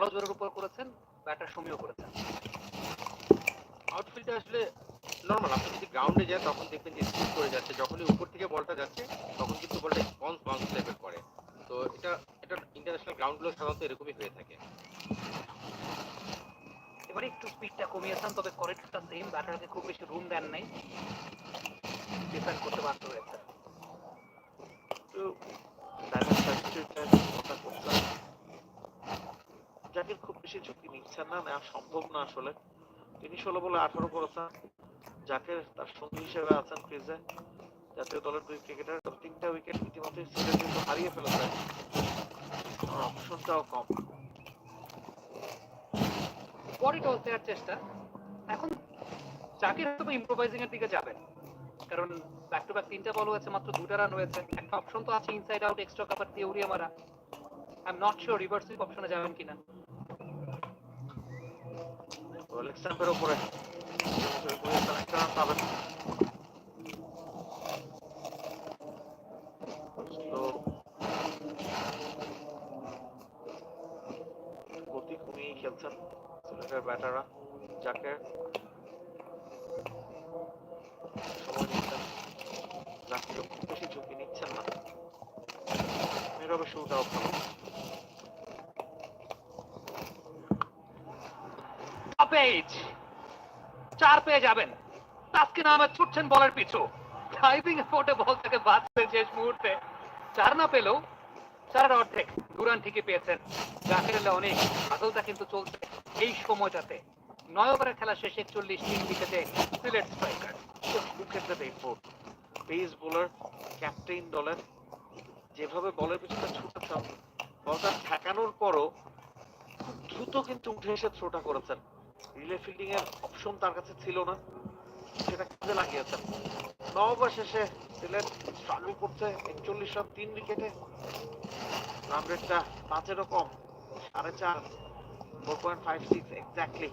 ভালো জোরের উপর করেছেন, ব্যাটার সমীহ করেছেন। আউটফিল্ডে আসলে নর্মাল, আপনি যদি গ্রাউন্ডে যান তখন দেখবেন যে স্পিড করে যাচ্ছে, যখনই উপর থেকে বলটা যাচ্ছে তখন কিন্তু বলটা বাউন্স টাইপের করে। তো এটা এটা ইন্টারন্যাশনাল গ্রাউন্ডগুলো সাধারণত এরকমই হয়ে থাকে। এবারে একটু স্পিডটা কমিয়েছেন, তবে করিডোরটা সেম, ব্যাটারকে খুব বেশি রুম দেন নাই, ডিফেন্ড করতে বাধ্য হয়েছে। জাকির খুব বেশি ঝুঁকি নিচ্ছেন না, নেওয়া সম্ভব না আসলে। তিনি 16 বলে 18 করেছেন। জাকির তার সঙ্গী হিসেবে আছেন ক্রিজে। জাতীয় দলের 2 ক্রিকেটার, 3টা উইকেট ইতিমধ্যে সিলেট কিন্তু হারিয়ে ফেলেছে। অপশনটাও কম। বডি টস দেওয়ার চেষ্টা। এখন জাকির হয়তো ইম্প্রোভাইজিং এর দিকে যাবেন, কারণ ব্যাক টু ব্যাক 3টা বল হয়েছে, মাত্র 2টা রান হয়েছে। একটা অপশন তো আছে ইনসাইড আউট এক্সট্রা কাভার দিয়ে উড়িয়ে মারা। I am not sure reverse sweep অপশনে যাবেন কিনা। লেগ স্ট্যাম্পের উপরে একটা রান পাবেন। গতি কমিয়ে খেলছেন সিলেটের ব্যাটাররা। জাকির সময় নিচ্ছেন, জাকির খুব বেশি ঝুঁকি নিচ্ছেন না। নীরবে শুরুটাও ভালো। চার পেয়ে যাবেন। তাসকিন আহমেদ ছুটছেন বলের পিছু, ডাইভিং এফোর্টে বল থেকে বাঁচতে শেষ মুহূর্তে। 4 না পেলেও 4 অর্ধেক 2 রান ঠিকই পেয়েছেন। জাকির অনেক বাদলটা কিন্তু চলছে এই সময়টাতে। 9 ওভারের খেলা শেষে 41 3 উইকেটে সিলেট স্ট্রাইকার। ক্ষেত্রে পেস বোলার, ক্যাপ্টেন দলের, যেভাবে বলের পিছনে ছুটেছেন, বলটা ঠেকানোর পরও খুব দ্রুত কিন্তু উঠে এসে থ্রোটা করেছেন। রিলে ফিল্ডিং এর অপশন তার কাছে ছিল না, সেটা কাজে লাগিয়েছেন। 9 ওভার শেষে সিলেট স্ট্রাগল করছে 41 রান 3 উইকেটে। রান রেটটা 5-এরও কম, 4.5, 4.56 এক্স্যাক্টলি।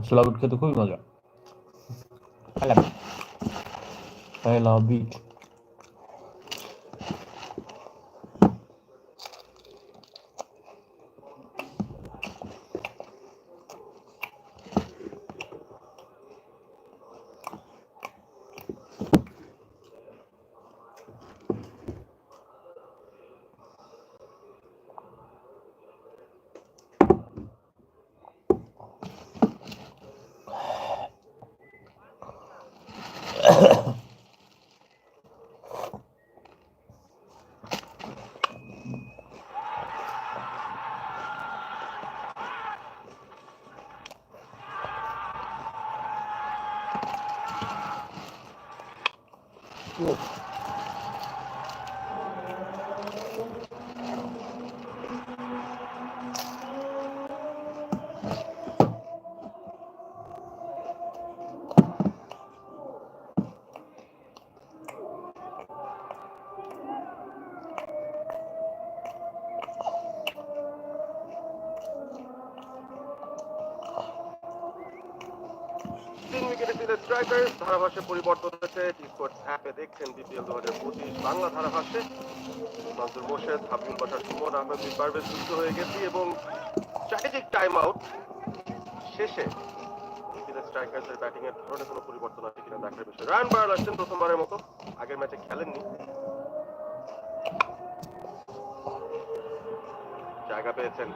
ছোলা বুট খেতে খুবই মজা। I love it. ধারাভাষ্যে পরিবর্তন হয়েছে। টি-স্পোর্টস অ্যাপে দেখছেন বিপিএল 2025 বাংলা ধারাভাষ্যে। মনসুর মোর্শেদ, হাবিবুল বাশার সুমন, আহমেদ পারভেজ যুক্ত হয়ে গেছি এবং স্ট্র্যাটেজিক টাইম আউট শেষে সিলেট স্ট্রাইকার্সের ব্যাটিং এর ধরনে কোনো পরিবর্তন আছে কিনা দেখার বিষয়। রায়ান বার্ল আসছেন প্রথমবারের মতো, আগের ম্যাচে খেলেননি। জায়গা পেয়েছেন